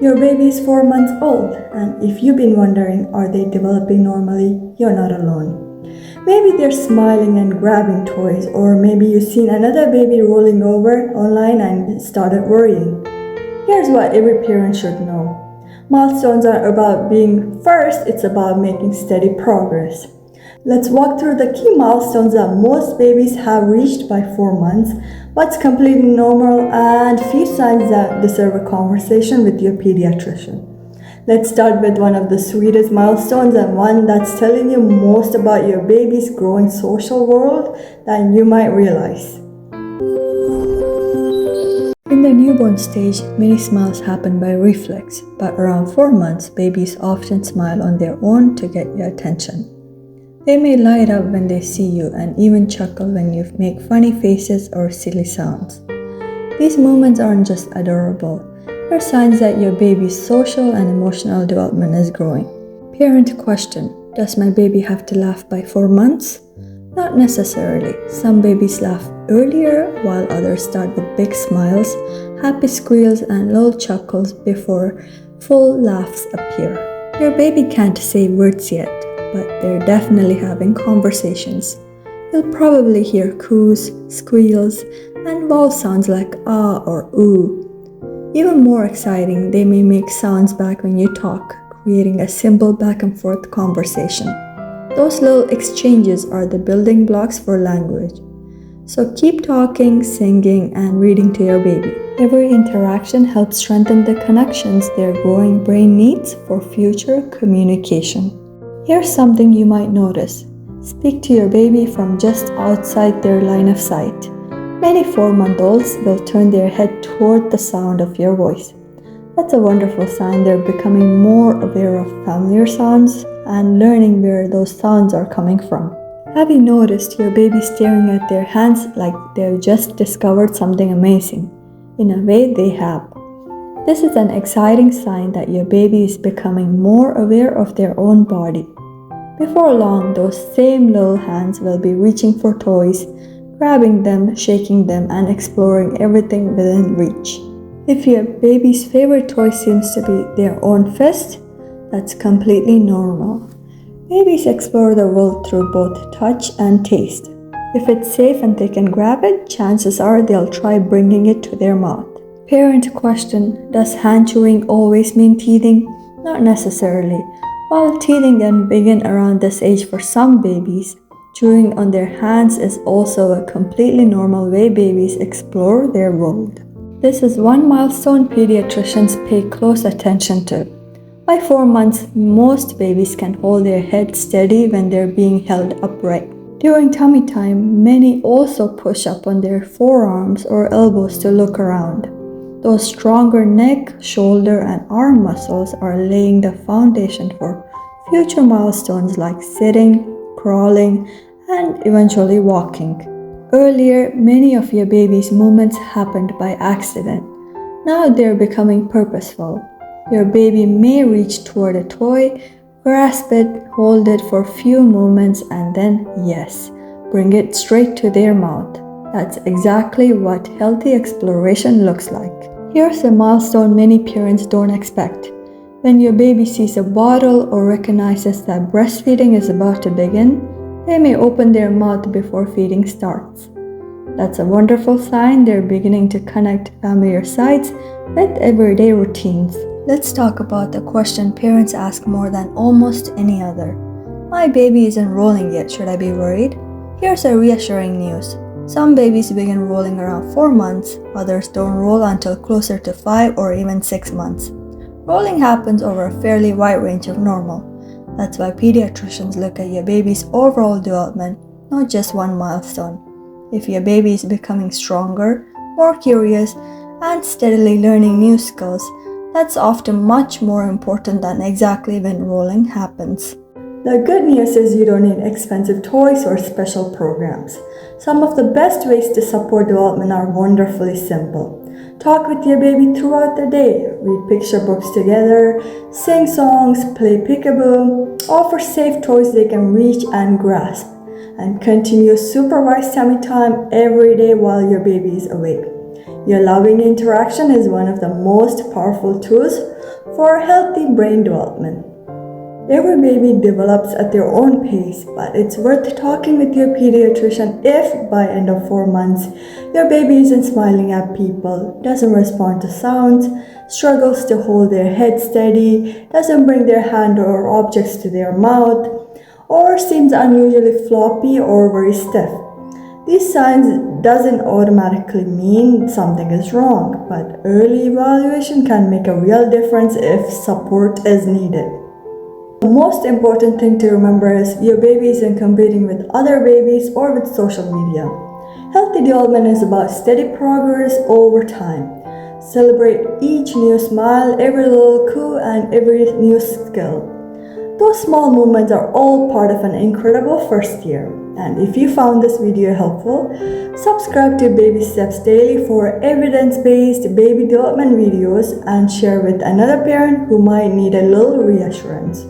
Your baby is 4 months old, and if you've been wondering, are they developing normally? You're not alone. Maybe they're smiling and grabbing toys, or maybe you've seen another baby rolling over online and started worrying. Here's what every parent should know. Milestones are about being first, it's about making steady progress. Let's walk through the key milestones that most babies have reached by 4 months, what's completely normal, and few signs that deserve a conversation with your pediatrician. Let's start with one of the sweetest milestones and one that's telling you most about your baby's growing social world than you might realize. In the newborn stage, many smiles happen by reflex, but around 4 months, babies often smile on their own to get your attention. They may light up when they see you and even chuckle when you make funny faces or silly sounds. These moments aren't just adorable, they're signs that your baby's social and emotional development is growing. Parent question: does my baby have to laugh by 4 months? Not necessarily. Some babies laugh earlier while others start with big smiles, happy squeals, and little chuckles before full laughs appear. Your baby can't say words yet, but they're definitely having conversations. You'll probably hear coos, squeals, and vowel sounds like ah or ooh. Even more exciting, they may make sounds back when you talk, creating a simple back and forth conversation. Those little exchanges are the building blocks for language. So keep talking, singing, and reading to your baby. Every interaction helps strengthen the connections their growing brain needs for future communication. Here's something you might notice. Speak to your baby from just outside their line of sight. Many 4-month-olds will turn their head toward the sound of your voice. That's a wonderful sign they're becoming more aware of familiar sounds and learning where those sounds are coming from. Have you noticed your baby staring at their hands like they've just discovered something amazing? In a way, they have. This is an exciting sign that your baby is becoming more aware of their own body. Before long, those same little hands will be reaching for toys, grabbing them, shaking them, and exploring everything within reach. If your baby's favorite toy seems to be their own fist, that's completely normal. Babies explore the world through both touch and taste. If it's safe and they can grab it, chances are they'll try bringing it to their mouth. Parent question: does hand chewing always mean teething? Not necessarily. While teething can begin around this age for some babies, chewing on their hands is also a completely normal way babies explore their world. This is one milestone pediatricians pay close attention to. By 4 months, most babies can hold their head steady when they're being held upright. During tummy time, many also push up on their forearms or elbows to look around. Those stronger neck, shoulder, and arm muscles are laying the foundation for future milestones like sitting, crawling, and eventually walking. Earlier, many of your baby's movements happened by accident. Now they're becoming purposeful. Your baby may reach toward a toy, grasp it, hold it for a few moments, and then, yes, bring it straight to their mouth. That's exactly what healthy exploration looks like. Here's a milestone many parents don't expect. When your baby sees a bottle or recognizes that breastfeeding is about to begin, they may open their mouth before feeding starts. That's a wonderful sign they're beginning to connect familiar sights with everyday routines. Let's talk about the question parents ask more than almost any other. My baby isn't rolling yet, should I be worried? Here's a reassuring news. Some babies begin rolling around 4 months, others don't roll until closer to 5 or even 6 months. Rolling happens over a fairly wide range of normal. That's why pediatricians look at your baby's overall development, not just one milestone. If your baby is becoming stronger, more curious, and steadily learning new skills, that's often much more important than exactly when rolling happens. The good news is you don't need expensive toys or special programs. Some of the best ways to support development are wonderfully simple. Talk with your baby throughout the day, read picture books together, sing songs, play peekaboo, offer safe toys they can reach and grasp, and continue supervised tummy time every day while your baby is awake. Your loving interaction is one of the most powerful tools for healthy brain development. Every baby develops at their own pace, but it's worth talking with your pediatrician if by end of 4 months your baby isn't smiling at people, doesn't respond to sounds, struggles to hold their head steady, doesn't bring their hand or objects to their mouth, or seems unusually floppy or very stiff. These signs doesn't automatically mean something is wrong, but early evaluation can make a real difference if support is needed. The most important thing to remember is your baby isn't competing with other babies or with social media. Healthy development is about steady progress over time. Celebrate each new smile, every little coo, and every new skill. Those small movements are all part of an incredible first year. And if you found this video helpful, subscribe to Baby Steps Daily for evidence-based baby development videos and share with another parent who might need a little reassurance.